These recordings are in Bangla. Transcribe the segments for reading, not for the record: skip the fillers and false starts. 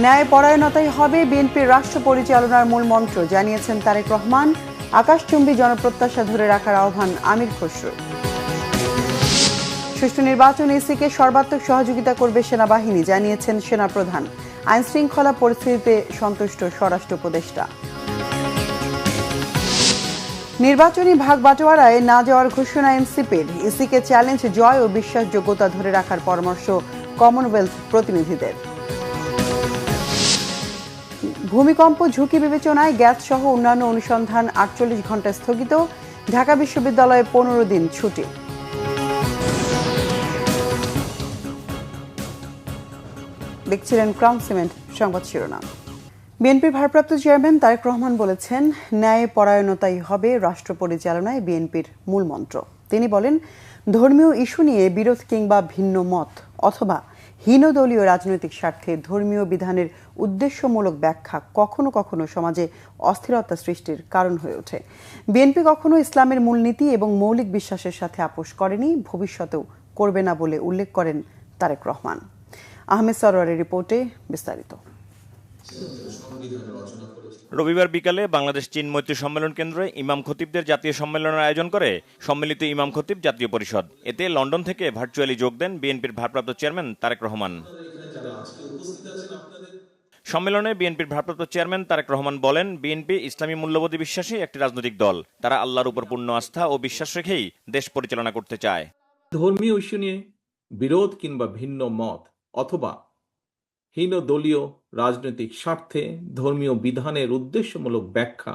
ন্যায় পরায়ণতাই হবে বিএনপির রাষ্ট্র পরিচালনার মূল মন্ত্র জানিয়েছেন তারেক রহমান। আকাশচুম্বী জনপ্রত্যাশা ধরে রাখার আহ্বান আমির খসরু। সুষ্ঠু নির্বাচন ইসিকে সর্বাত্মক সহযোগিতা করবে সেনাবাহিনী জানিয়েছেন সেনাপ্রধান। আইন শৃঙ্খলা পরিস্থিতিতে সন্তুষ্ট স্বরাষ্ট্র উপদেষ্টা। নির্বাচনী ভাগ বাটোয়ারায় না যাওয়ার ঘোষণা এনসিপির। ইসিকে চ্যালেঞ্জ, জয় ও বিশ্বাসযোগ্যতা ধরে রাখার পরামর্শ কমনওয়েলথ প্রতিনিধিদের। ভূমিকম্প ঝুঁকি বিবেচনায় গ্যাস সহ অন্যান্য অনুসন্ধান 48 ঘণ্টা স্থগিত। ঢাকা বিশ্ববিদ্যালয়ে 15 দিন ছুটি। দেখছিলেন ক্রাউন সিমেন্ট সংবাদ শিরোনাম। বিএনপির ভারপ্রাপ্ত চেয়ারম্যান তারেক রহমান বলেছেন, ন্যায় পরায়ণতাই হবে রাষ্ট্র পরিচালনায় বিএনপির মূল মন্ত্র। তিনি বলেন, ধর্মীয় ইস্যু নিয়ে বিরোধ কিংবা ভিন্ন মত অথবা হীনদলীয় রাজনৈতিক স্বার্থে ধর্মীয় বিধানের উদ্দেশ্যমূলক ব্যাখ্যা কখনো কখনো সমাজে অস্থিরতা সৃষ্টির কারণ হয়ে ওঠে। বিএনপি কখনো ইসলামের মূলনীতি এবং মৌলিক বিশ্বাসের সাথে আপোষ করেনি, ভবিষ্যতেও করবে না বলে উল্লেখ করেন তারেক রহমান। আহমেদ সরোয়ারের রিপোর্টে বিস্তারিত। রবিবার বিকালে বাংলাদেশ চীন মৈত্রী সম্মেলন কেন্দ্রে ইমাম খতিবদের জাতীয় সম্মেলনের আয়োজন করে সম্মিলিত ইমাম খতিব জাতীয় পরিষদ। এতে লন্ডন থেকে ভার্চুয়ালি যোগ দেন বিএনপির ভারপ্রাপ্ত চেয়ারম্যান তারেক রহমান। সম্মেলনে বিএনপির ভারপ্রাপ্ত চেয়ারম্যান তারেক রহমান বলেন, বিএনপি ইসলামী মূল্যবোধে বিশ্বাসী একটি রাজনৈতিক দল। তারা আল্লাহর উপর পূর্ণ আস্থা ও বিশ্বাস রেখেই দেশ পরিচালনা করতে চায়। ধর্মীয় ইস্যু নিয়ে বিরোধ কিংবা ভিন্ন মত অথবা হীন দলীয় রাজনৈতিক স্বার্থে ধর্মীয় বিধানের উদ্দেশ্যমূলক ব্যাখ্যা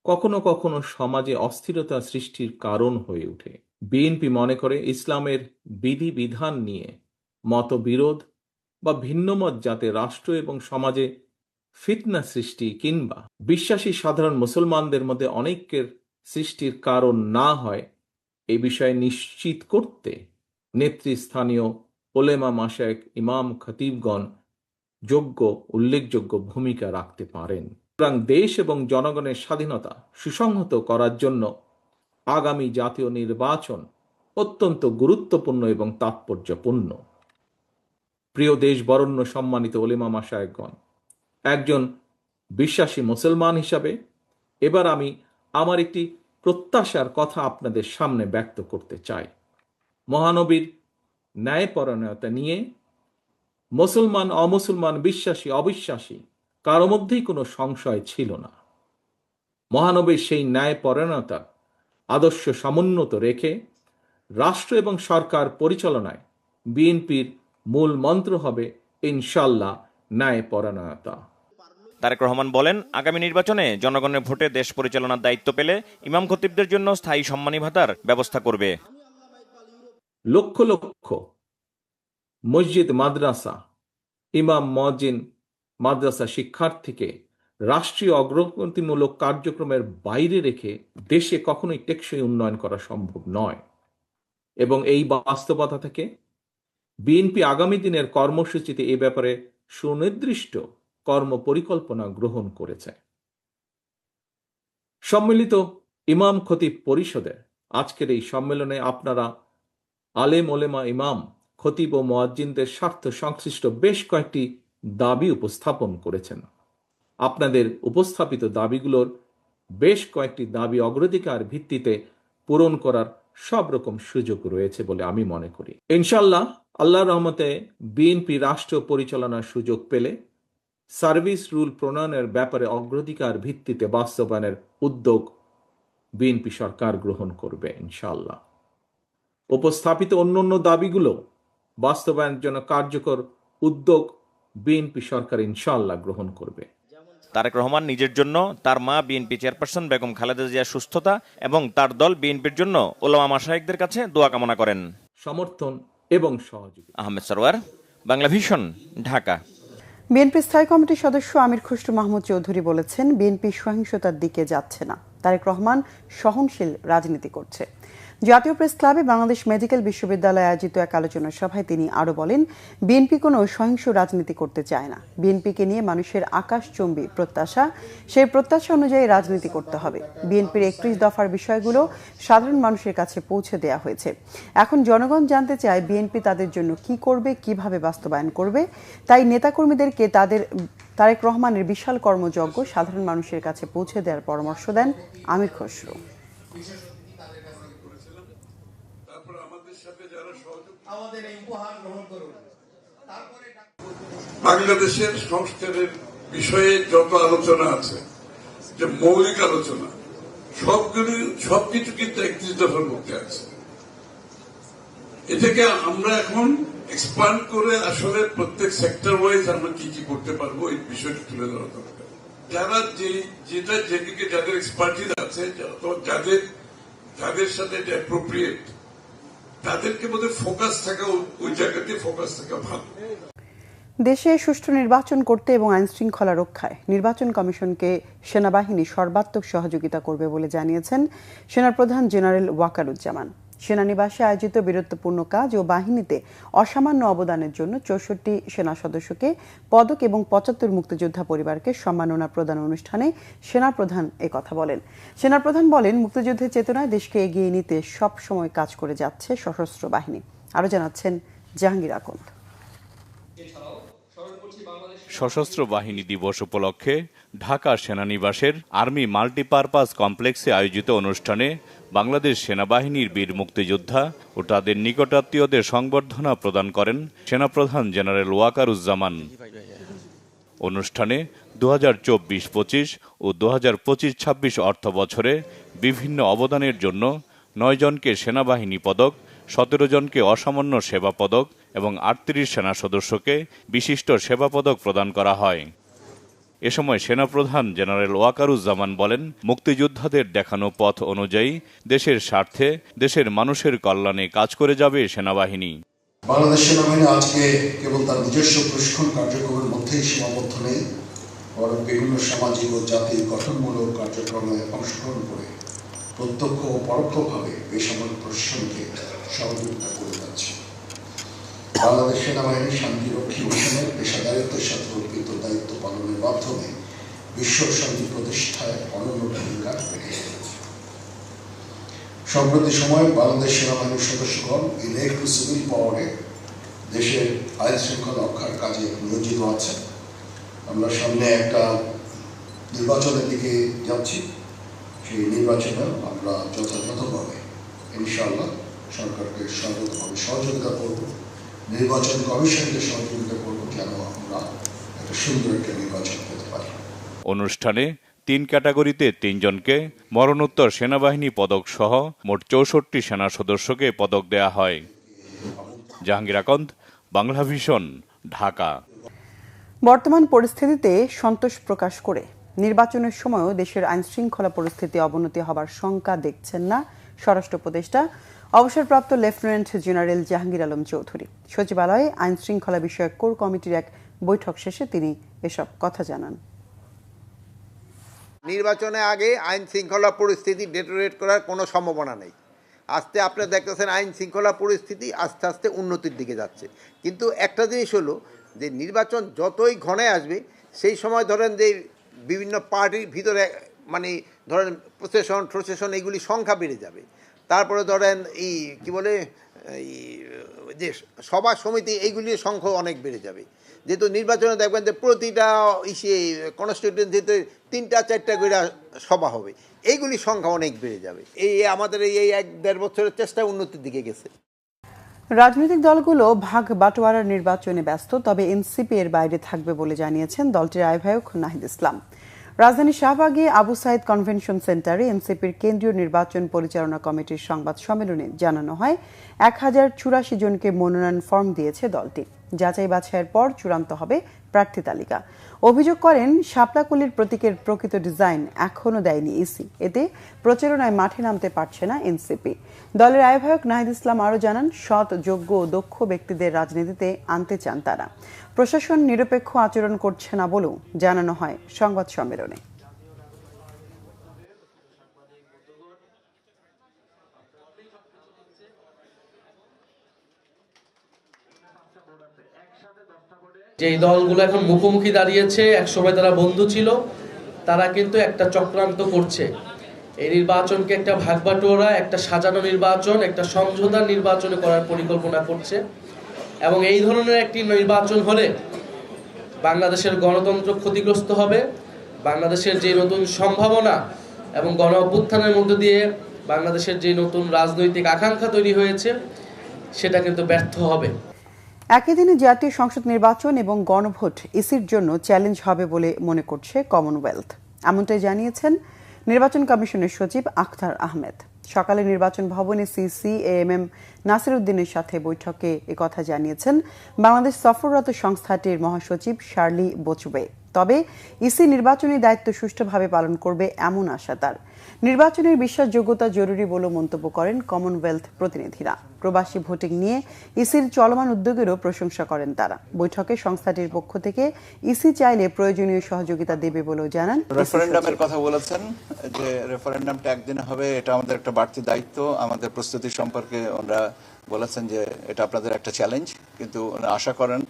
কখনো কখনো সমাজে অস্থিরতা সৃষ্টির কারণ হয়ে ওঠে। বিএনপি মনে করে ইসলামের বিধিবিধান নিয়ে মতবিরোধ বা ভিন্নমত যাতে রাষ্ট্র এবং সমাজে ফিতনা সৃষ্টি কিংবা বিশ্বাসী সাধারণ মুসলমানদের মধ্যে অনৈক্যের সৃষ্টির কারণ না হয়, এই বিষয়ে নিশ্চিত করতে নেতৃস্থানীয় ওলেমা মাশায়েখ, ইমাম খতিবগণ উল্লেখযোগ্য ভূমিকা রাখতে পারেন। সুতরাং দেশ এবং জনগণের স্বাধীনতা সুসংহত করার জন্য আগামী জাতীয় নির্বাচন অত্যন্ত গুরুত্বপূর্ণ এবং তাৎপর্যপূর্ণ। প্রিয় দেশ বরেণ্য সম্মানিত ওলেমা মাশায়েখগণ, একজন বিশ্বাসী মুসলমান হিসাবে এবার আমি আমার একটি প্রত্যাশার কথা আপনাদের সামনে ব্যক্ত করতে চাই। মহানবীর ন্যায়পরায়ণতা নিয়ে মুসলমান, অমুসলমান, বিশ্বাসী, অবিশ্বাসী কারো মধ্যেই কোনো সংশয় ছিল না। মহানবীর সেই ন্যায়পরায়ণতার আদর্শ সমুন্নত রেখে রাষ্ট্র এবং সরকার পরিচালনায় বিএনপির মূল মন্ত্র হবে ইনশাআল্লাহ ন্যায়পরায়ণতা। তারেক রহমান বলেন, আগামী নির্বাচনে জনগণের ভোটে দেশ পরিচালনার দায়িত্ব পেলে ইমাম খতিবদের জন্য স্থায়ী সম্মানী ভাতার ব্যবস্থা করবে। লক্ষ লক্ষ মসজিদ, মাদ্রাসা, ইমাম, মুয়াজ্জিন, মাদ্রাসা শিক্ষার্থীকে রাষ্ট্রীয় অগ্রগতিমূলক কার্যক্রমের বাইরে রেখে দেশে কখনোই টেকসই উন্নয়ন করা সম্ভব নয়। এবং এই বাস্তবতা থেকে বিএনপি আগামী দিনের কর্মসূচিতে এ ব্যাপারে সুনির্দিষ্ট কর্মপরিকল্পনা গ্রহণ করেছে। সম্মিলিত ইমাম খতিব পরিষদের আজকের এই সম্মেলনে আপনারা আলেম, ওলেমা, ইমাম, খতিব ও মুয়াজ্জিনদের স্বার্থ সংশ্লিষ্ট বেশ কয়েকটি দাবি উপস্থাপন করেছেন। আপনাদের উপস্থাপিত দাবিগুলোর বেশ কয়েকটি দাবি অগ্রাধিকার ভিত্তিতে পূরণ করার সব রকম সুযোগ রয়েছে বলে আমি মনে করি। ইনশাআল্লাহ আল্লাহর রহমতে বিএনপি রাষ্ট্র পরিচালনার সুযোগ পেলে সার্ভিস রুল প্রণয়নের ব্যাপারে অগ্রাধিকার ভিত্তিতে বাস্তবায়নের উদ্যোগ বিএনপি সরকার গ্রহণ করবে ইনশাআল্লাহ। উপস্থাপিত অন্যান্য দাবিগুলো বাস্তবায়নের জন্য কার্যকর উদ্যোগ বিএনপি সরকার ইনশাআল্লাহ গ্রহণ করবে। তারেক রহমান নিজের জন্য, তার মা বিএনপি চেয়ারপারসন বেগম খালেদা জিয়ার সুস্থতা এবং তার দল বিএনপির জন্য ওলামা মাশায়েখদের কাছে দোয়া কামনা করেন। সমর্থন এবং সহযোগিতা। আহমেদ সরওয়ার, বাংলা ভিশন, ঢাকা। বিএনপি স্থায়ী কমিটির সদস্য আমির খসরু মাহমুদ চৌধুরী বলেছেন, বিএনপি সহিংসতার দিকে যাচ্ছে না। তারেক রহমান সহনশীল রাজনীতি করছে। জাতীয় প্রেস ক্লাবে বাংলাদেশ মেডিকেল বিশ্ববিদ্যালয়ে আয়োজিত এক আলোচনা সভায় তিনি আরও বলেন, বিএনপি কোনো সহিংস রাজনীতি করতে চায় না। বিএনপিকে নিয়ে মানুষের আকাশচুম্বী প্রত্যাশা, সেই প্রত্যাশা অনুযায়ী রাজনীতি করতে হবে। বিএনপির 31 দফার বিষয়গুলো সাধারণ মানুষের কাছে পৌঁছে দেওয়া হয়েছে। এখন জনগণ জানতে চায় বিএনপি তাদের জন্য কি করবে, কিভাবে বাস্তবায়ন করবে। তাই নেতাকর্মীদেরকে তারেক রহমানের বিশাল কর্মযজ্ঞ সাধারণ মানুষের কাছে পৌঁছে দেওয়ার পরামর্শ দেন আমির খসরু। বাংলাদেশের সংস্কারের বিষয়ে যত আলোচনা আছে, যে মৌলিক আলোচনা, সবকিছু কিন্তু 31 দফার মধ্যে আছে। এটাকে আমরা এখন এক্সপান্ড করে আসলে প্রত্যেক সেক্টর ওয়াইজ আমরা কি কি করতে পারবো এই বিষয়টা তুলে ধরা দরকার। যারা যেদিকে যাদের এক্সপার্টিস আছে, যাদের সাথে এটা অ্যাপ্রোপ্রিয়েট, তাদেরকে বোধহয় ফোকাস থাকা, ওই জায়গাতে ফোকাস থাকা ভালো। দেশে সুষ্ঠু নির্বাচন করতে এবং আইনশৃঙ্খলা রক্ষায় নির্বাচন কমিশনকে সেনাবাহিনী সর্বাত্মক সহযোগিতা করবে বলে জানিয়েছেন সেনাপ্রধান জেনারেল ওয়াকারুজ্জামান। সেনানিবাসে আয়োজিত বীরত্বপূর্ণ কাজ ও বাহিনীতে অসামান্য অবদানের জন্য 64 সেনা সদস্যকে পদক এবং 75 মুক্তিযোদ্ধা পরিবারকে সম্মাননা প্রদান অনুষ্ঠানে সেনাপ্রধান একথা বলেন। সেনাপ্রধান বলেন, মুক্তিযুদ্ধের চেতনায় দেশকে এগিয়ে নিতে সব সময় কাজ করে যাচ্ছে সশস্ত্র বাহিনী। আরও জানাচ্ছেন জাহাঙ্গীর আকন্দ। সশস্ত্র বাহিনী দিবস উপলক্ষে ঢাকা সেনানিবাসের আর্মি মাল্টিপারপাস কমপ্লেক্সে আয়োজিত অনুষ্ঠানে বাংলাদেশ সেনাবাহিনীর বীর মুক্তিযোদ্ধা ও তাদের নিকটাত্মীয়দের সংবর্ধনা প্রদান করেন সেনাপ্রধান জেনারেল ওয়াকারুজ্জামান। অনুষ্ঠানে 2024-25 ও 2025-26 অর্থ বছরে বিভিন্ন অবদানের জন্য 9 জনকে সেনাবাহিনী পদক, 17 জনকে অসামান্য সেবা পদক এবং 38 সেনা সদস্যকে বিশিষ্ট সেবা পদক প্রদান করা হয়। এ সময় সেনাপ্রধান জেনারেল ওয়াকারুজ্জামান বলেন, মুক্তিযোদ্ধাদের দেখানো পথ অনুযায়ী দেশের স্বার্থে, দেশের মানুষের কল্যাণে কাজ করে যাবে সেনাবাহিনী। বাংলাদেশ সেনাবাহিনী আজকে কেবল তার নিজস্ব প্রশিক্ষণ কার্যক্রমের মধ্যেই সীমাবদ্ধ নেই, বরং বিভিন্ন সামাজিক ও জাতির গঠনমূলক কার্যক্রমে অংশগ্রহণ করে প্রত্যক্ষ ও পরোক্ষভাবে বেসামরিক প্রশাসনকে সহযোগিতা করে যাচ্ছে। বাংলাদেশ সেনাবাহিনী শান্তিরক্ষী মিশনের পেশাদারিত্বের সাথে অর্পিত দায়িত্ব পালনের মাধ্যমে বিশ্ব শান্তি প্রতিষ্ঠায় অনন্য ভূমিকা রেখে চলেছে। সম্প্রতি সময়ে বাংলাদেশ সেনাবাহিনীর সদস্যগণ ইলেকট্রো সিভিল পাওয়ারে দেশের আইন শৃঙ্খলা রক্ষার কাজে নিয়োজিত আছেন। আমরা সামনে একটা নির্বাচনের দিকে যাচ্ছি। সেই নির্বাচনে আমরা যথাযথভাবে ইনশাআল্লাহ সরকারকে সর্বতভাবে সহযোগিতা করব, নির্বাচন কমিশনকে সহযোগিতা করব, যেন আমরা একটা সুন্দর একটা নির্বাচন পেতে পারি। অনুষ্ঠানে 3 ক্যাটাগরিতে 3 জনকে মরণোত্তর সেনাবাহিনী পদক সহ মোট 64 সেনা সদস্যকে পদক দেয়া হয়। জাহাঙ্গীর আকন্দ, বাংলা ভিশন, ঢাকা। বর্তমান পরিস্থিতিতে সন্তোষ প্রকাশ করে নির্বাচনের সময়ও দেশের আইনশৃঙ্খলা পরিস্থিতি অবনতি হবার শঙ্কা দেখছেন না স্বরাষ্ট্র উপদেষ্টা অবসরপ্রাপ্ত লেফটেন্যান্ট জেনারেল জাহাঙ্গীর আলম চৌধুরী। সচিবালয়ে আইনশৃঙ্খলা বিষয়ক কোর কমিটির এক বৈঠক শেষে তিনি এসব কথা জানান। নির্বাচনের আগে আইন শৃঙ্খলা পরিস্থিতি ডেটোরেট করার কোনো সম্ভাবনা নেই। আস্তে আপনারা দেখতেছেন আইন শৃঙ্খলা পরিস্থিতি আস্তে আস্তে উন্নতির দিকে যাচ্ছে। কিন্তু একটা জিনিস হলো যে নির্বাচন যতই ঘনে আসবে, সেই সময় ধরেন যে বিভিন্ন পার্টির ভিতরে মানে ধরেন প্রশাসন এগুলি সংখ্যা বেড়ে যাবে। তারপরে ধরেন এই কি বলে এই যে সভা সমিতি এইগুলির সংখ্যা অনেক বেড়ে যাবে। যেহেতু নির্বাচনে দেখবেন যে প্রতিটা কনস্টিটিউয়েন্সিতে 3-4টা করে সভা হবে, এইগুলির সংখ্যা অনেক বেড়ে যাবে। এই আমাদের এই 1-1.5 বছরের চেষ্টা উন্নতির দিকে গেছে। রাজনৈতিক দলগুলো ভাগ বাটোয়ারার নির্বাচনে ব্যস্ত, তবে এনসিপি এর বাইরে থাকবে বলে জানিয়েছেন দলটির আহ্বায়ক নাহিদ ইসলাম। রাজধানীর শাহবাগে আবু সাইদ কনভেনশন সেন্টারে এনসিপির কেন্দ্রীয় নির্বাচন পরিচালনা কমিটির সংবাদ সম্মেলনে জানানো হয় 1084 জনকে মনোনয়ন ফর্ম দিয়েছে দলটি। যাচাই বাছাইয়ের পর চূড়ান্ত হবে প্রার্থী তালিকা। অভিযোগ করেন শাপলাকলির প্রতীকের প্রকৃত ডিজাইন এখনও দেয়নি ইসি, এতে প্রচারণায় মাঠে নামতে পারছে না এনসিপি। দলের আহ্বায়ক নাহিদ ইসলাম আরও জানান, সৎ, যোগ্য ও দক্ষ ব্যক্তিদের রাজনীতিতে আনতে চান তারা। প্রশাসন নিরপেক্ষ আচরণ করছে না বলেও জানানো হয় সংবাদ সম্মেলনে। যে দলগুলো এখন মুখোমুখি দাঁড়িয়েছে, একসময় তারা বন্ধু ছিল, তারা কিন্তু একটা চক্রান্ত করছে। এই নির্বাচনকে একটা ভাগবাটোয়ারা, একটা সাজানো নির্বাচন, একটা সমঝোতার নির্বাচন করার পরিকল্পনা করছে। এবং এই ধরনের একটি নির্বাচন হলে বাংলাদেশের গণতন্ত্র ক্ষতিগ্রস্ত হবে। বাংলাদেশের যে নতুন সম্ভাবনা এবং গণ অভ্যুত্থানের মধ্য দিয়ে বাংলাদেশের যে নতুন রাজনৈতিক আকাঙ্ক্ষা তৈরি হয়েছে সেটা কিন্তু ব্যর্থ হবে। একই দিনে জাতীয় সংসদ নির্বাচন এবং গণভোট ইসির জন্য চ্যালেঞ্জ হবে বলে মনে করছে কমনওয়েলথ। এমনটাই জানিয়েছেন নির্বাচন কমিশনের সচিব আখতার আহমেদ। সকালে নির্বাচন ভবনে সিসি এএমএম নাসির উদ্দিনের সাথে বৈঠকে একথা জানিয়েছেন বাংলাদেশ সফররত সংস্থাটির মহাসচিব শার্লি বচুবে। তবে ইসি নির্বাচনী দায়িত্ব সুষ্ঠুভাবে পালন করবে এমন আশা তার। নির্বাচনের বিশ্বাসযোগ্যতা জরুরি বলে মন্তব্য করেন কমনওয়েলথ প্রতিনিধিরা। প্রবাসী ভোটিং নিয়ে ইসির চলমান উদ্যোগেরও প্রশংসা করেন তারা। বৈঠকে সংস্থাটির পক্ষ থেকে ইসি চাইলে প্রয়োজনীয় সহযোগিতা দেবে বলেও জানান। রেফারেন্ডামের কথা বলেছেন যে রেফারেন্ডামটা একদিনে হবে, এটা আমাদের একটা বাড়তি দায়িত্ব। আমাদের প্রস্তুতি সম্পর্কে ওনারা বলেছেন যে এটা আপনাদের একটা চ্যালেঞ্জ, কিন্তু আশা করেন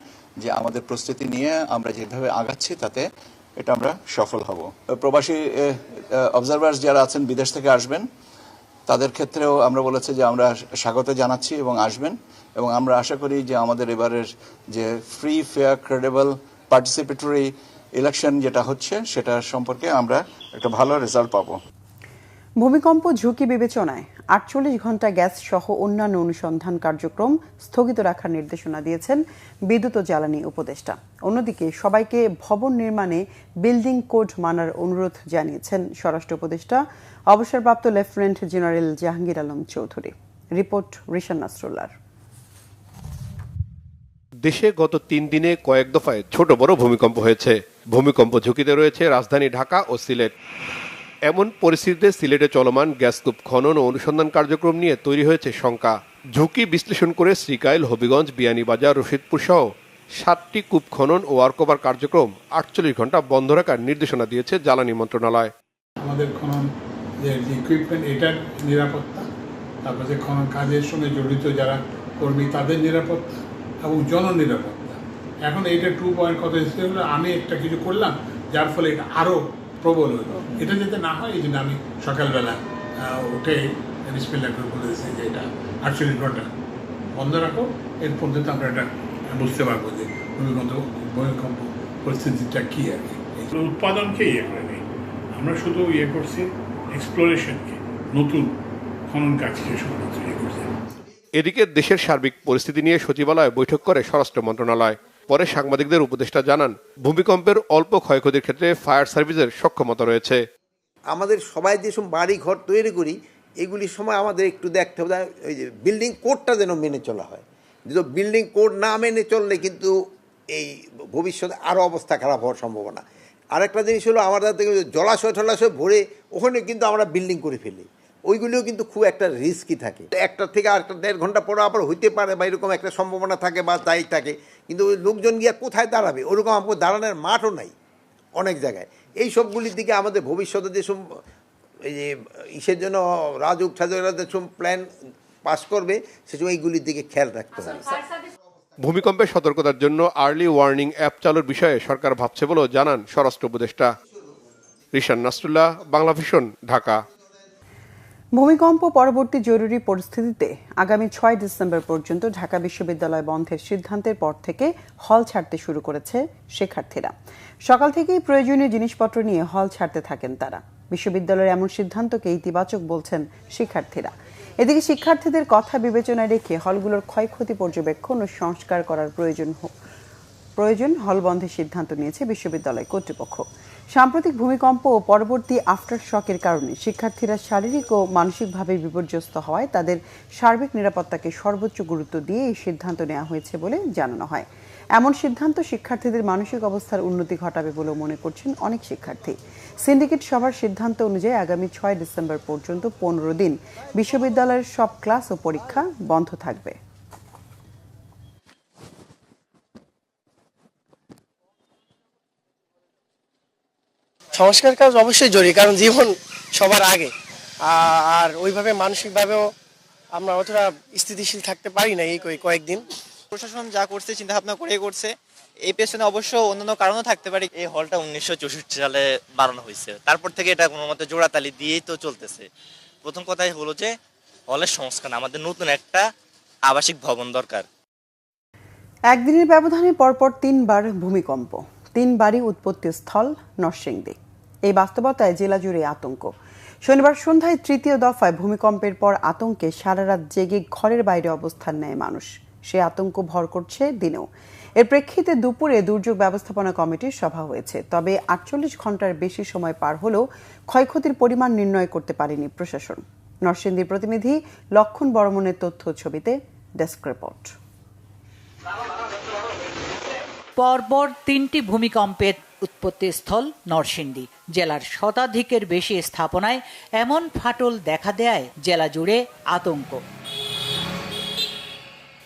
যে আমাদের প্রস্তুতি নিয়ে আমরা যেভাবে আগাচ্ছি তাতে এটা আমরা সফল হব। প্রবাসী অবজারভার্স যারা আছেন বিদেশ থেকে আসবেন তাদের ক্ষেত্রেও আমরা বলেছি যে আমরা স্বাগত জানাচ্ছি এবং আসবেন, এবং আমরা আশা করি যে আমাদের এবারের যে free, fair, credible, participatory election যেটা হচ্ছে সেটা সম্পর্কে আমরা একটা ভালো রেজাল্ট পাবো। ভূমিকম্প ঝুঁকি বিবেচনায় 48 ঘণ্টা গ্যাস সহ অন্যান্য অনুসন্ধান কার্যক্রম স্থগিত রাখার নির্দেশনা দিয়েছেন বিদ্যুৎ ও জ্বালানি উপদেষ্টা। অন্যদিকে সবাইকে ভবন নির্মাণে বিল্ডিং কোড মানার অনুরোধ জানিয়েছেন স্বরাষ্ট্র উপদেষ্টা অবসরপ্রাপ্ত lieutenant general Jahangir Alam Chowdhury. Report Rishan নাসরুল্লাহর। দেশে গত 3 দিনে কয়েক দফায় ছোট বড় ভূমিকম্প হয়েছে। ভূমিকম্প ঝুঁকিতে রয়েছে রাজধানী ঢাকা ও সিলেট। এমন পরিস্থিতিতে সিলেটে চলমান গ্যাসকূপ খনন ও অনুসন্ধান কার্যক্রম নিয়ে তৈরি হয়েছে শঙ্কা। ঝুঁকি বিশ্লেষণ করে শ্রীকাইল, হবিগঞ্জ, বিয়ানীবাজার, রশিদপুর সহ 7টি কূপ খনন ও ওয়ার্কওভার কার্যক্রম 48 ঘণ্টা বন্ধ রাখার নির্দেশনা দিয়েছে জ্বালানি মন্ত্রণালয়। আমাদের খনন যে ইকুইপমেন্ট, এটার নিরাপত্তা, তারপর যে খনন কাজের সঙ্গে জড়িত যারা কর্মী তাদের নিরাপত্তা এবং জননিরাপত্তা। এখন এইটা 2 পয়েন্ট কথা এসেছে হলো আমি একটা কিছু করলাম যার ফলে এটা আরও প্রবল হলো, এটা যাতে না হয় এই জন্য আমি সকালবেলা উঠে বিসমিল্লাহ করে বলেছি যে এটা 48 ঘণ্টা বন্ধ রাখো, এর পর্যন্ত আমরা এটা বুঝতে পারবো যে ভূমিকম্প পরিস্থিতিটা কী আর কি। উৎপাদনকে করে নেই, আমরা শুধু করছি এক্সপ্লোরেশনকে, নতুন খনন কাজকে শুধুমাত্র করছি। এদিকে দেশের সার্বিক পরিস্থিতি নিয়ে সচিবালয়ে বৈঠক করে স্বরাষ্ট্র মন্ত্রণালয়। পরে সাংবাদিকদের উপদেষ্টা জানান ভূমিকম্পের অল্প ক্ষয়ক্ষতির ক্ষেত্রে ফায়ার সার্ভিসের সক্ষমতা রয়েছে। আমাদের সবাই যেসব বাড়ি ঘর তৈরি করি এগুলির সময় আমাদের একটু দেখতে হবে ওই যে বিল্ডিং কোডটা যেন মেনে চলা হয়। যদি বিল্ডিং কোড না মেনে চললে কিন্তু এই ভবিষ্যতে আরও অবস্থা খারাপ হওয়ার সম্ভাবনা। আরেকটা জিনিস হলো আমাদের থেকে জলাশয় টলাশয় ভরে ওখানে কিন্তু আমরা বিল্ডিং করে ফেলি, ওইগুলিও কিন্তু খুব একটা রিস্কি থাকে। একটা থেকে আরেকটা 1.5 ঘন্টা পরে আবার হইতে পারে বা এরকম একটা সম্ভাবনা থাকে বা তাই থাকে, কিন্তু ওই লোকজন গিয়া কোথায় দাঁড়াবে ওরকম আমাকে দাঁড়ানোর মাঠও নাই অনেক জায়গায়। এই সবগুলির দিকে আমাদের ভবিষ্যতে যেসব এই যে ইসের জন্য রাজুক ঠাজুকরা যেসব প্ল্যান পাস করবে সেসব এইগুলির দিকে খেয়াল রাখতে হবে। ভূমিকম্পের সতর্কতার জন্য আর্লি ওয়ার্নিং অ্যাপ চালুর বিষয়ে সরকার ভাবছে বলেও জানান স্বরাষ্ট্র উপদেষ্টা। রিশান নাসরুল্লাহ, বাংলা ভিশন, ঢাকা। ভূমিকম্প পরবর্তী জরুরি পরিস্থিতিতে আগামী 6 ডিসেম্বর পর্যন্ত ঢাকা বিশ্ববিদ্যালয় বন্ধের সিদ্ধান্তের পর থেকে হল ছাড়তে শুরু করেছে শিক্ষার্থীরা। সকাল থেকেই প্রয়োজনীয় জিনিসপত্র নিয়ে হল ছাড়তে থাকেন তারা। বিশ্ববিদ্যালয়ের এমন সিদ্ধান্তকে ইতিবাচক বলছেন শিক্ষার্থীরা। এদিকে শিক্ষার্থীদের কথা বিবেচনায় রেখে হলগুলোর ক্ষয়ক্ষতি পর্যবেক্ষণ ও সংস্কার করার প্রয়োজন হল বন্ধের সিদ্ধান্ত নিয়েছে বিশ্ববিদ্যালয় কর্তৃপক্ষ। সাম্প্রতিক ভূমিকম্প ও পরবর্তী আফটার শকের কারণে শিক্ষার্থীরা শারীরিক ও মানসিকভাবে বিপর্যস্ত হওয়ায় তাদের সার্বিক নিরাপত্তাকে সর্বোচ্চ গুরুত্ব দিয়ে এই সিদ্ধান্ত নেওয়া হয়েছে বলে জানানো হয়। এমন সিদ্ধান্ত শিক্ষার্থীদের মানসিক অবস্থার উন্নতি ঘটাবে বলেও মনে করছেন অনেক শিক্ষার্থী। সিন্ডিকেট সভার সিদ্ধান্ত অনুযায়ী আগামী 6 ডিসেম্বর পর্যন্ত 15 দিন বিশ্ববিদ্যালয়ের সব ক্লাস ও পরীক্ষা বন্ধ থাকবে। সংস্কার কাজ অবশ্যই জরুরি, কারণ জীবন সবার আগে। আর ওইভাবে মানসিকভাবেও আমরা অতটা স্থিতিশীল থাকতে পারি না এই কয়েকদিন। প্রশাসন যা করছে চিন্তা ভাবনা করে করছে, এই পেছনে অবশ্য অন্যান্য কারণও থাকতে পারে। এই হলটা 1964 সালে বানানো হয়েছে, তারপর থেকে এটা কোনো মতে জোড়াতালি দিয়েই তো চলতেছে। প্রথম কথাই হলো যে হলের সংস্কার, আমাদের নতুন একটা আবাসিক ভবন দরকার। একদিনের ব্যবধানে পরপর 3 বার ভূমিকম্প, 3 বারই উৎপত্তি স্থল নরসিংদী। এই বাস্তবতায় জেলা জুড়ে আতঙ্ক। শনিবার সন্ধ্যায় 3য় দফায় ভূমিকম্পের পর আতঙ্কে সারা রাত জেগে ঘরের বাইরে অবস্থান নেয় মানুষ। সে আতঙ্ক ভর করছে দিনেও। এর প্রেক্ষিতে দুপুরে দুর্যোগ ব্যবস্থাপনা কমিটির সভা হয়েছে। তবে 48 ঘন্টার বেশি সময় পার হলেও ক্ষয়ক্ষতির পরিমাণ নির্ণয় করতে পারেনি প্রশাসন। নরসিংদীর প্রতিনিধি লক্ষণ বর্মনের তথ্য ছবিতে ডেস্ক রিপোর্ট। পরপর 3টি ভূমিকম্পের উৎপত্তিস্থল নরসিংদী। জেলার শতাধিকের বেশি স্থাপনায় এমন ফাটল দেখা দেয় জেলা জুড়ে আতঙ্ক।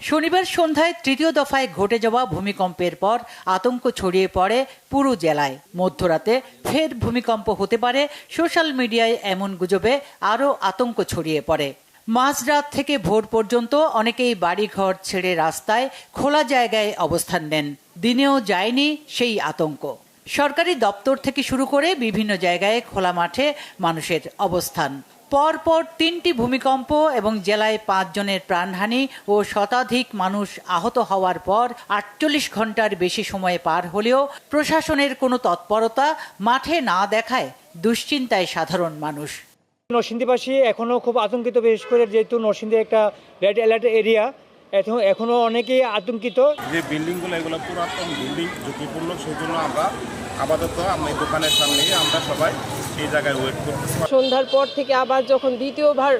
শনিবার সন্ধ্যায় 3য় দফায় ঘটে যাওয়া ভূমিকম্পের পর আতঙ্ক ছড়িয়ে পড়ে পুরো জেলায়। মধ্যরাতে ফের ভূমিকম্প হতে পারে, সোশ্যাল মিডিয়ায় এমন গুজবে আরও আতঙ্ক ছড়িয়ে পড়ে। মাঝরাত থেকে ভোর পর্যন্ত অনেকেই বাড়িঘর ছেড়ে রাস্তায় খোলা জায়গায় অবস্থান নেন। দিনেও যায়নি সেই আতঙ্ক। সরকারি দপ্তর থেকে শুরু করে বিভিন্ন জায়গায় খোলা মাঠে মানুষের অবস্থান। পরপর 3টি ভূমিকম্প এবং জেলায় 5 জনের প্রাণহানি ও শতাধিক মানুষ আহত হওয়ার পর 48 ঘন্টার বেশি সময় পার হলেও প্রশাসনের কোনো তৎপরতা মাঠে না দেখায় দুশ্চিন্তায় সাধারণ মানুষ। নরসিংদীবাসী এখনো খুব আতঙ্কিত, বিশেষ করে যেহেতু নরসিংদী একটা রেড অ্যালার্ট এরিয়া, এখনো অনেকেই আতঙ্কিত। যে বিল্ডিংগুলো এগুলো পুরাতন বিল্ডিং, ঝুঁকিপূর্ণ, সেই জন্য আমরা আপাতত আমি দোকানের সামনে আমরা সবাই এই জায়গায় ওয়েট করতেছি। সন্ধ্যার পর থেকে আবার যখন দ্বিতীয়বার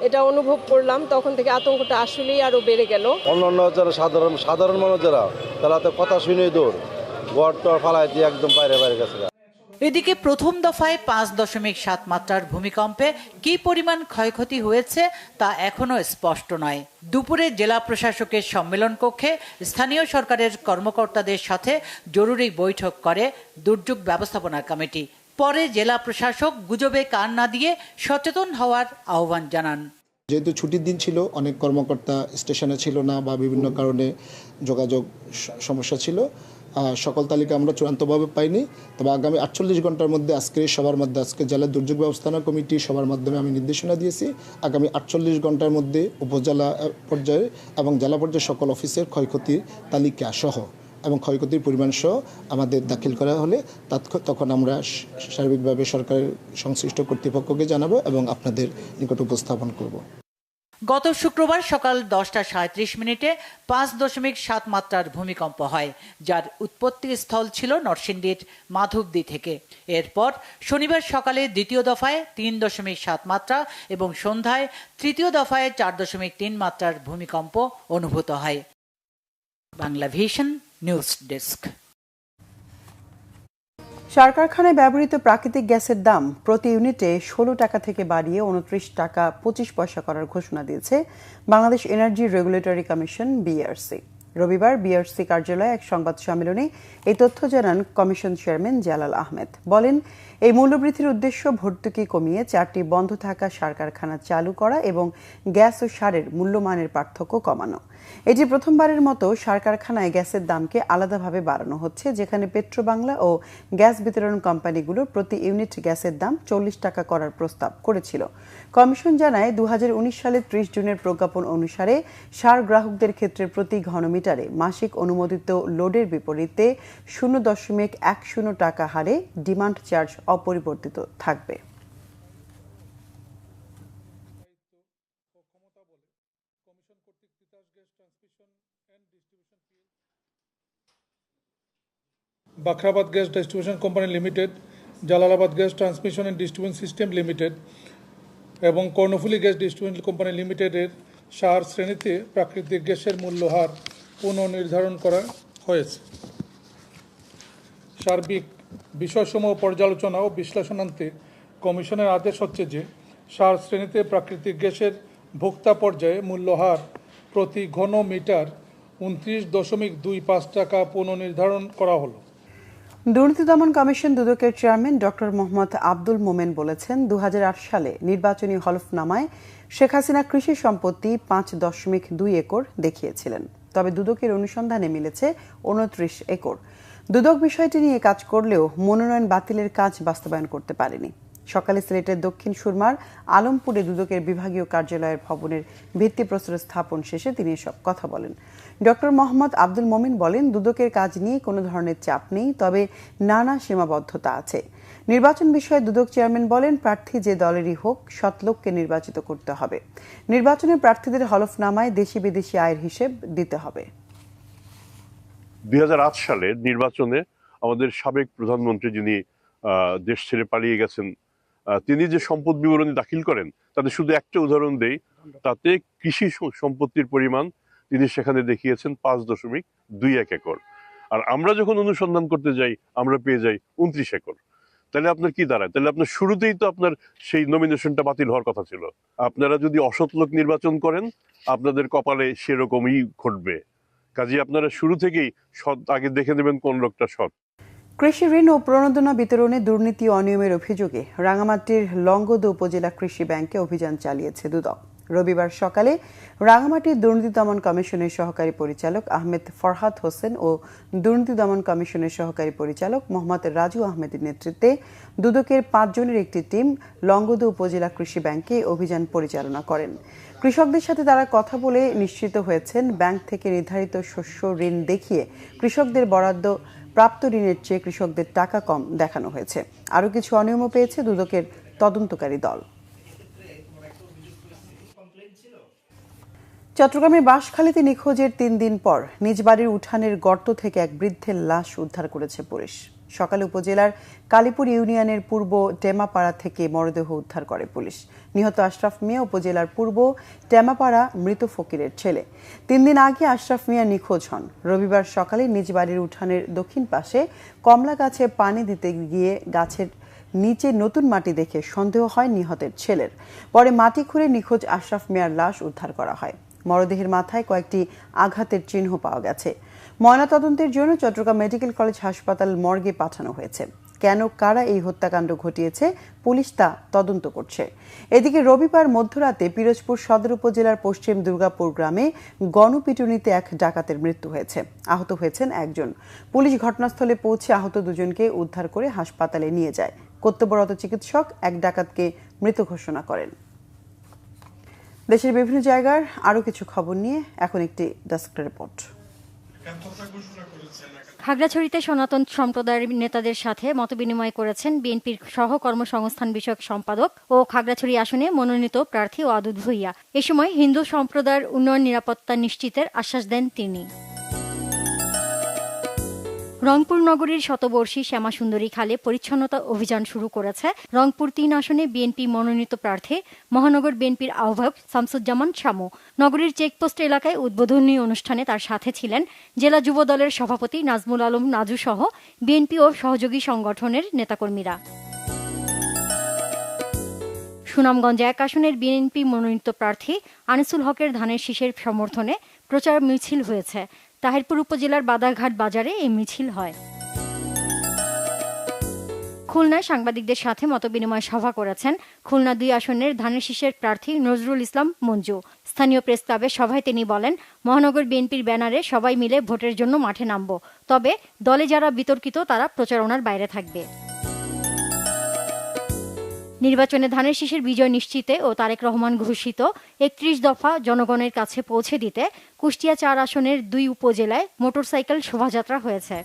এটা অনুভব করলাম, তখন থেকে আতঙ্কটা আসলেই আরো বেড়ে গেল। অন্যান্য যারা সাধারণ মানুষ যারা, তারা তো কথা শুনে দৌড় ঘর টর ফালাই দিয়ে একদম বাইরে গেছে। এদিকে প্রথম দফায় 5.7 মাত্রার ভূমিকম্পে কি পরিমাণ ক্ষয়ক্ষতি হয়েছে তা এখনো স্পষ্ট নয়। দুপুরে জেলা প্রশাসকের সম্মেলন কক্ষে স্থানীয় সরকারের কর্মকর্তাদের সাথে জরুরি বৈঠক করে দুর্যোগ ব্যবস্থাপনা কমিটি। পরে জেলা প্রশাসক গুজবে কান না দিয়ে সচেতন হওয়ার আহ্বান জানান। যেহেতু ছুটির দিন ছিল, অনেক কর্মকর্তা স্টেশনে ছিল না বা বিভিন্ন কারণে যোগাযোগ সমস্যা ছিল, সকল তালিকা আমরা চূড়ান্তভাবে পাইনি। তবে আগামী 48 ঘন্টার মধ্যে আজকে জেলা দুর্যোগ ব্যবস্থাপনা কমিটি সবার মাধ্যমে আমি নির্দেশনা দিয়েছি। আগামী 48 ঘন্টার মধ্যে উপজেলা পর্যায়ে এবং জেলা পর্যায়ে সকল অফিসের ক্ষয়ক্ষতির তালিকা সহ এবং ক্ষয়ক্ষতির পরিমাণ সহ আমাদের দাখিল করা হলে তখন আমরা সার্বিকভাবে সরকারের সংশ্লিষ্ট কর্তৃপক্ষকে জানাবো এবং আপনাদের নিকট উপস্থাপন করব। গত শুক্রবার সকাল 10:37 5.7 মাত্রার ভূমিকম্প হয়, যার উৎপত্তি স্থল ছিল নরসিংদীর মাধবদী থেকে। এরপর শনিবার সকালে দ্বিতীয় দফায় 3.7 মাত্রা এবং সন্ধ্যায় তৃতীয় দফায় 4.3 মাত্রার ভূমিকম্প অনুভূত হয়। Bangla Vision news desk. সার কারখানায় ব্যবহৃত প্রাকৃতিক গ্যাসের দাম প্রতি ইউনিটে 16 টাকা থেকে বাড়িয়ে 29 টাকা 25 পয়সা করার ঘোষণা দিয়েছে Bangladesh energy regulatory commission BRC. রবিবার বিআরসি কার্যালয়ে এক সংবাদ সম্মেলনে এই তথ্য জানান কমিশন চেয়ারম্যান জালাল আহমেদ। বলেন, এই মূল্যবৃদ্ধির উদ্দেশ্য ভর্তুকি কমিয়ে 4টি বন্ধ থাকা সার কারখানা চালু করা এবং গ্যাস ও সারের মূল্যমানের পার্থক্য কমানো। এটি প্রথমবারের মতো সার কারখানায় গ্যাসের দামকে আলাদাভাবে বাড়ানো হচ্ছে, যেখানে পেট্রোবাংলা ও গ্যাস বিতরণ কোম্পানিগুলো প্রতি ইউনিট গ্যাসের দাম 40 টাকা করার প্রস্তাব করেছিল। কমিশন জানায় 2019 সালের 30 জুনের প্রজ্ঞাপন অনুসারে সার গ্রাহকদের ক্ষেত্রে প্রতি ঘনমিটারে মাসিক অনুমোদিত লোডের বিপরীতে 0.10 টাকা হারে ডিমান্ড চার্জ অপরিবর্তিত থাকবে। Bakhrabad gas distribution company limited, Jalalabad gas transmission and distribution system limited এবং কর্ণফুলী গ্যাস ডিস্ট্রিবিউশন কোম্পানি লিমিটেডের সার শ্রেণীতে প্রাকৃতিক গ্যাসের মূল্যহার পুনর্নির্ধারণ করা হয়েছে। সার্বিক বিষয়সমূহ পর্যালোচনা ও বিশ্লেষণান্তে কমিশনের আদেশ হচ্ছে যে সার শ্রেণীতে প্রাকৃতিক গ্যাসের ভোক্তা পর্যায়ে মূল্যহার প্রতি ঘন মিটার 29.25 টাকা পুনর্নির্ধারণ করা হলো। দুর্নীতি দমন কমিশন দুদকের চেয়ারম্যান ডক্টর মোহাম্মদ আব্দুল মোমেন বলেছেন, 2008 সালে নির্বাচনী হলফনামায় শেখ হাসিনা কৃষি সম্পত্তি 5.2 একর দেখিয়েছিলেন। তবে দুদকের অনুসন্ধানে মিলেছে 29 একর। দুদক বিষয়টি নিয়ে কাজ করলেও মনোনয়ন বাতিলের কাজ বাস্তবায়ন করতে পারেনি। সকালে সিলেটের দক্ষিণ সুরমার আলমপুরে দুদকের বিভাগীয় কার্যালয়ের ভবনের ভিত্তিপ্রস্তর স্থাপন শেষে তিনি এসব কথা বলেন। ডক্টর মোহাম্মদ আব্দুল মমিন বলেন, দুদকের কাজ নিয়ে কোনো ধরনের চাপ নেই, তবে নানা সীমাবদ্ধতা আছে। নির্বাচন বিষয়ে দুদক চেয়ারম্যান বলেন, প্রার্থী যে দলেরই হোক সৎ লোককে নির্বাচিত করতে হবে। নির্বাচনে প্রার্থীদের হলফনামায় দেশি বিদেশি আয়ের হিসেব দিতে হবে। 2008 সালের নির্বাচনে আমাদের সাবেক প্রধানমন্ত্রী যিনি দেশ ছেড়ে পালিয়ে গেছেন, তিনি যে সম্পদ বিবরণী দাখিল করেন তাতে শুধু একটা উদাহরণ দেই, তাতে কৃষি সম্পত্তির পরিমাণ তিনি সেখানে দেখিয়েছেন 5.21 একর। আর আমরা যখন অনুসন্ধান করতে যাই আমরা পেয়ে যাই 29 একর। তাহলে আপনার কি দাঁড়ায়? তাহলে আপনার শুরুতেই তো আপনার সেই নমিনেশনটা বাতিল হওয়ার কথা ছিল। আপনারা যদি অসৎ লোক নির্বাচন করেন আপনাদের কপালে সেরকমই ঘটবে। কাজে আপনারা শুরু থেকেই সৎ আগে দেখে নেবেন কোন লোকটা সৎ। কৃষি ঋণ ও প্রণোদনা বিতরণে দুর্নীতি অনিয়মের অভিযোগে রাঙামাটির লংগদু উপজেলা কৃষি ব্যাংকে অভিযান চালিয়েছে দুদক। রবিবার সকালে রাঙামাটির দুর্নীতি দমন কমিশনের সহকারী পরিচালক আহমেদ ফরহাদ হোসেন ও দুর্নীতি দমন কমিশনের সহকারী পরিচালক মোহাম্মদ রাজু আহমেদের নেতৃত্বে দুদকের 5 জনের একটি টিম লংগদু উপজেলা কৃষি ব্যাংকে অভিযান পরিচালনা করেন। কৃষকদের সাথে তারা কথা বলে নিশ্চিত হয়েছেন ব্যাংক থেকে নির্ধারিত শস্য ঋণ দেখিয়ে কৃষকদের বরাদ্দ প্রাপ্ত ঋণের চেয়ে কৃষকদের টাকা কম দেখানো হয়েছে। আরও কিছু অনিয়মও পেয়েছে দুদকের তদন্তকারী দল। চট্টগ্রামের বাঁশখালীতে নিখোঁজের 3 দিন পর নিজ বাড়ির উঠানের গর্ত থেকে এক বৃদ্ধের লাশ উদ্ধার করেছে পুলিশ। সকালে উপজেলার কালীপুর ইউনিয়নের পূর্ব টেমাপাড়া থেকে মরদেহ উদ্ধার করে পুলিশ। নিহত আশরাফ মিয়া উপজেলার পূর্ব টেমাপাড়া মৃত ফকিরের ছেলে। 3 দিন আগে আশরাফ মিয়া নিখোঁজ হন। রবিবার সকালে নিজ বাড়ির উঠানের দক্ষিণ পাশে কমলা গাছে পানি দিতে গিয়ে গাছের নিচে নতুন মাটি দেখে সন্দেহ হয় নিহতের ছেলের। পরে মাটি খুঁড়ে নিখোঁজ আশরাফ মিয়ার লাশ উদ্ধার করা হয়। মরদেহের মাথায় কয়েকটি আঘাতের চিহ্ন পাওয়া গেছে। ময়নাতদন্তের জন্য চট্টগ্রাম মেডিকেল কলেজ হাসপাতাল মর্গে পাঠানো হয়েছে। কেন কারা এই হত্যাকাণ্ড ঘটিয়েছে পুলিশ তা তদন্ত করছে। এদিকে রবিবার মধ্যরাতে পিরোজপুর সদর উপজেলার পশ্চিম দুর্গাপুর গ্রামে গণপিটুনিতে এক ডাকাতের মৃত্যু হয়েছে। আহত হয়েছেন একজন। পুলিশ ঘটনাস্থলে পৌঁছে আহত দুজনকে উদ্ধার করে হাসপাতালে নিয়ে যায়। কর্তব্যরত চিকিৎসক এক ডাকাতকে মৃত ঘোষণা করেন। দেশের বিভিন্ন জায়গার আরো কিছু খবর নিয়ে এখন একটি ডেস্ক রিপোর্ট। খাগড়াছড়িতে সনাতন সম্প্রদায়ের নেতাদের সাথে মতবিনিময় করেছেন বিএনপির সহ কর্মসংস্থান বিষয়ক সম্পাদক ও খাগড়াছড়ি আসনে মনোনীত প্রার্থী ওয়াদুদ ভূঁইয়া। এ সময় হিন্দু সম্প্রদায়ের উন্নয়ন নিরাপত্তা নিশ্চিতের আশ্বাস দেন তিনি। রংপুর নগরীর শতবর্ষী শ্যামাসুন্দরী খালে পরিচ্ছন্নতা অভিযান শুরু করেছে রংপুর 3 আসনে বিএনপি মনোনীত প্রার্থী মহানগর বিএনপির আহ্বায়ক শামসুজ্জামান শামু। নগরীর চেকপোস্ট এলাকায় উদ্বোধনী অনুষ্ঠানে তার সাথে ছিলেন জেলা যুব দলের সভাপতি নাজমুল আলম নাজু সহ বিএনপি ও সহযোগী সংগঠনের নেতাকর্মীরা। সুনামগঞ্জ 1 আসনের বিএনপি মনোনীত প্রার্থী আনিসুল হকের ধানের শীষের সমর্থনে প্রচার মিছিল হয়েছে। তাহিরপুর উপজেলার বাদারঘাট বাজারে এই মিছিল হয়। খুলনায় সাংবাদিকদের সাথে মতবিনিময় সভা করেছেন খুলনা 2 আসনের ধানের শীষের প্রার্থী নজরুল ইসলাম মঞ্জু। স্থানীয় প্রেস ক্লাবের সভায় তিনি বলেন, মহানগর বিএনপির ব্যানারে সবাই মিলে ভোটের জন্য মাঠে নামব, তবে দলে যারা বিতর্কিত তারা প্রচারণার বাইরে থাকবে। নির্বাচনে ধানের শীষের বিজয় নিশ্চিতে ও তারেক রহমান ঘোষিত 31 দফা জনগণের কাছে পৌঁছে দিতে কুষ্টিয়া 4 আসনের 2 উপজেলায় মোটরসাইকেল শোভাযাত্রা হয়েছে।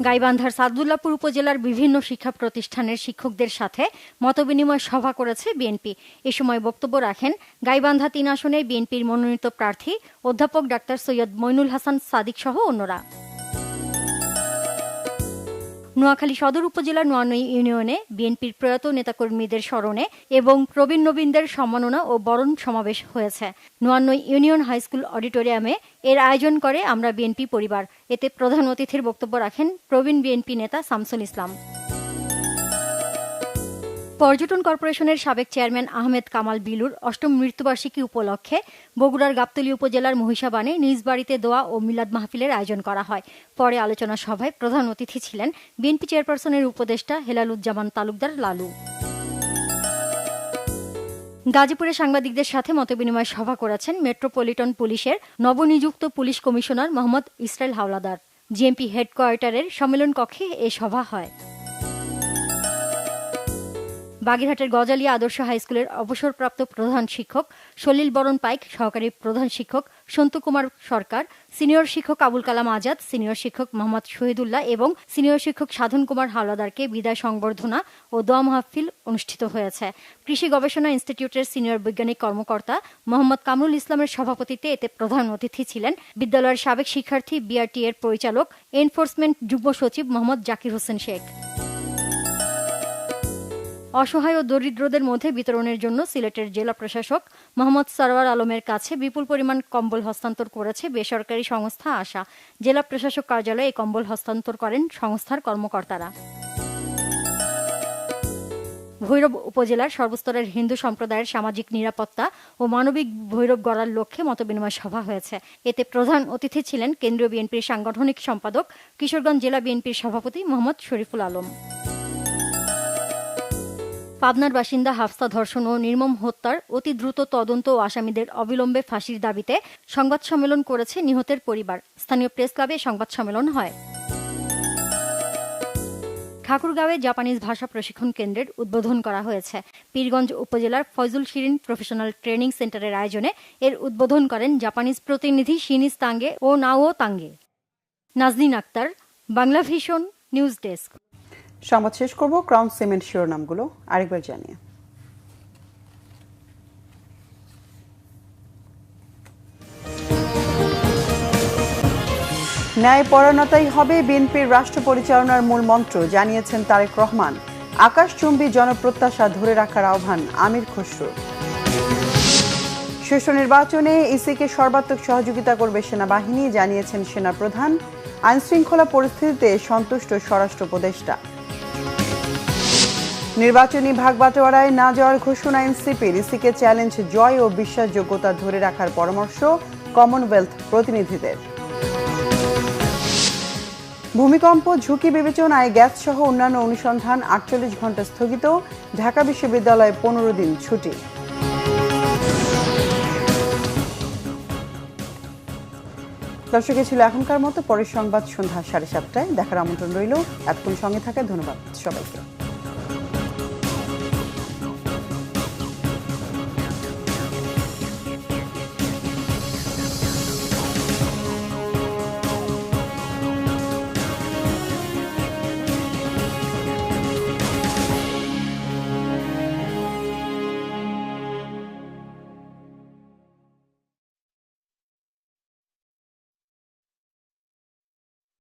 গাইবান্ধার সাদুল্লাপুর উপজেলার বিভিন্ন শিক্ষা প্রতিষ্ঠানের শিক্ষকদের সাথে মতবিনিময় সভা করেছে বিএনপি। এ সময় বক্তব্য রাখেন গাইবান্ধা 3 আসনে বিএনপির মনোনীত প্রার্থী অধ্যাপক ডাক্তার সৈয়দ মইনুল হাসান সাদিক সহ অন্যরা। নোয়াখালী সদর উপজেলার নোয়ানই ইউনিয়নে বিএনপির প্রয়াত নেতাকর্মীদের স্মরণে এবং প্রবীণ নবীনদের সম্মাননা ও বরণ সমাবেশ হয়েছে। নোয়ানই ইউনিয়ন হাই স্কুল অডিটোরিয়ামে এর আয়োজন করে আমরা বিএনপি পরিবার। এতে প্রধান অতিথির বক্তব্য রাখেন প্রবীণ বিএনপি নেতা শামসুল ইসলাম। পর্যটন কর্পোরেশনের সাবেক চেয়ারম্যান আহমেদ কামাল বিলুর 8ম মৃত্যুবার্ষিকী উপলক্ষে বগুড়ার গাবতলী উপজেলার মহিষাবানে নিজ বাড়িতে দোয়া ও মিলাদ মাহফিলের আয়োজন করা হয়। পরে আলোচনা সভায় প্রধান অতিথি ছিলেন বিএনপি চেয়ারপারসনের উপদেষ্টা হেলালুজ্জামান তালুকদার লালু। গাজীপুরে সাংবাদিকদের সাথে মতবিনিময় সভা করেছেন মেট্রোপলিটন পুলিশের নবনিযুক্ত police commissioner Mohammad Israil Howlader. GMP হেডকোয়ার্টারের সম্মেলন কক্ষে এ সভা হয়। বাগেরহাটের গজালিয়া আদর্শ হাইস্কুলের অবসরপ্রাপ্ত প্রধান শিক্ষক সলিল বরণ পাইক, সহকারী প্রধান শিক্ষক সন্তু কুমার সরকার, সিনিয়র শিক্ষক আবুল কালাম আজাদ, সিনিয়র শিক্ষক মোহাম্মদ শহীদুল্লাহ এবং সিনিয়র শিক্ষক সাধন কুমার হাওলাদারকে বিদায় সংবর্ধনা ও দোয়া মাহফিল অনুষ্ঠিত হয়েছে। কৃষি গবেষণা ইনস্টিটিউটের সিনিয়র বৈজ্ঞানিক কর্মকর্তা মোহাম্মদ কামরুল ইসলামের সভাপতিত্বে এতে প্রধান অতিথি ছিলেন বিদ্যালয়ের সাবেক শিক্ষার্থী, বিআরটি এর পরিচালক, এনফোর্সমেন্ট যুগ্ম সচিব মোহাম্মদ জাকির হোসেন শেখ। অসহায় ও দরিদ্রদের মধ্যে বিতরণের জন্য সিলেটের জেলা প্রশাসক মোহাম্মদ সরওয়ার আলমের কাছে বিপুল পরিমাণ কম্বল হস্তান্তর করেছে বেসরকারি সংস্থা আশা। জেলা প্রশাসক কার্যালয়ে এই কম্বল হস্তান্তর করেন সংস্থার কর্মকর্তারা। ভৈরব উপজেলার সর্বস্তরের হিন্দু সম্প্রদায়ের সামাজিক নিরাপত্তা ও মানবিক ভৈরব গড়ার লক্ষ্যে মতবিনিময় সভা হয়েছে। এতে প্রধান অতিথি ছিলেন কেন্দ্রীয় বিএনপির সাংগঠনিক সম্পাদক, কিশোরগঞ্জ জেলা বিএনপির সভাপতি মোহাম্মদ শরীফুল আলম। পাবনার বাসিন্দা হাফসা ধর্ষণ ও নির্মম হত্যার অতি দ্রুত তদন্ত ও আসামিদের অবিলম্বে ফাঁসির দাবিতে সংবাদ সম্মেলন করেছে নিহতের পরিবার। স্থানীয় প্রেস ক্লাবে সংবাদ সম্মেলন হয়। ঠাকুরগাঁওয়ে জাপানিজ ভাষা প্রশিক্ষণ কেন্দ্রের উদ্বোধন করা হয়েছে। পীরগঞ্জ উপজেলার ফয়জুল শিরিন প্রফেশনাল ট্রেনিং সেন্টারের আয়োজনে এর উদ্বোধন করেন জাপানিজ প্রতিনিধি শিনিজ তাঙ্গে ও Nao Tange. Nazneen Akter, Bangla Vision news desk. সংবাদ শেষ করব ক্রাউন সিমেন্ট শিরোনামগুলো আরেকবার জানিয়ে। ন্যায়পরায়ণতাই হবে বিএনপির রাষ্ট্র পরিচালনার মূল মন্ত্র, জানিয়েছেন তারেক রহমান। আকাশচুম্বী জনপ্রত্যাশা ধরে রাখার আহ্বান আমির খসরুর। শীর্ষ নির্বাচনে ইসিকে সর্বাত্মক সহযোগিতা করবে সেনাবাহিনী, জানিয়েছেন সেনাপ্রধান। আইনশৃঙ্খলা পরিস্থিতিতে সন্তুষ্ট স্বরাষ্ট্র উপদেষ্টা। নির্বাচনী ভাগবাটোয়ারায় না যাওয়ার ঘোষণা এনসিপির, ইসিকে চ্যালেঞ্জ জয় ও বিশ্বাসযোগ্যতা ধরে রাখার পরামর্শ কমনওয়েলথ প্রতিনিধিদের। ভূমিকম্প ঝুঁকি বিবেচনায় গ্যাস সহ অন্যান্য অনুসন্ধান 48 ঘণ্টা স্থগিত, ঢাকা বিশ্ববিদ্যালয়ে 15 দিন ছুটি। দর্শকে ছিল এখনকার মতো, পরের সংবাদ সন্ধ্যা 7:30টায় দেখার আমন্ত্রণ রইল। এতক্ষণ সঙ্গে থাকায় ধন্যবাদ সবাইকে।